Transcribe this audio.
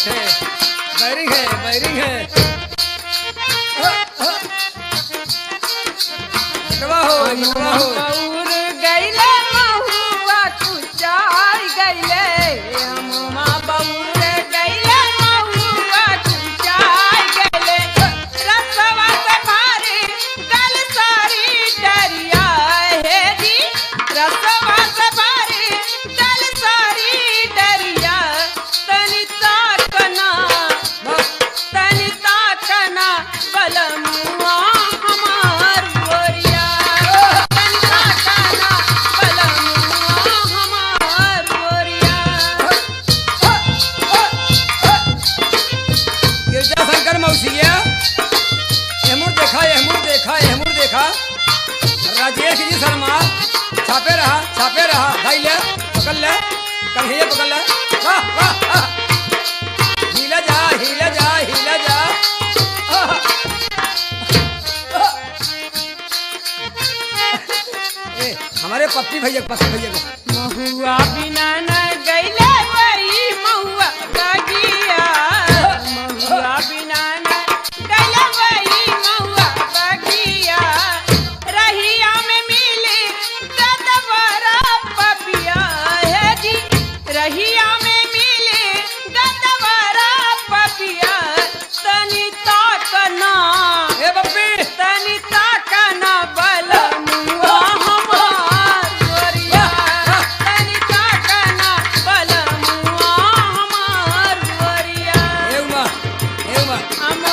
Bearing है नटवा हो मऊर गईले महुआ कुचाई गईले अमुमा बऊर गईले महुआ कुचाई गईले रसवा से भारी गल सारी डरिया हे जी रसवा से भारी गल सारी डरिया तनिता कना बलमुआ हमार गोरिया तनिता कना बलमुआ हमार गोरिया। गिरजा शंकर मौसिया एहमुर देखा राजेश जी शर्मा छापे रहा भाई ले पकड़ ले कन्हैया पकड़ ले वाह वाह वाह। हिला जा ए, हमारे पप्पी भैया को महुआ बिना न गईले वही महुआ बगिया महुआ बिना न गईले वही महुआ बगिया रहिया में मिली गदवरा पपिया हे जी रहिया में मिली गदवरा पपिया तनिता कना ए पप्पी तनिता कना बलमुआ हमार गोरिया तनिता कना बलमुआ हमार गोरिया ए उमा हम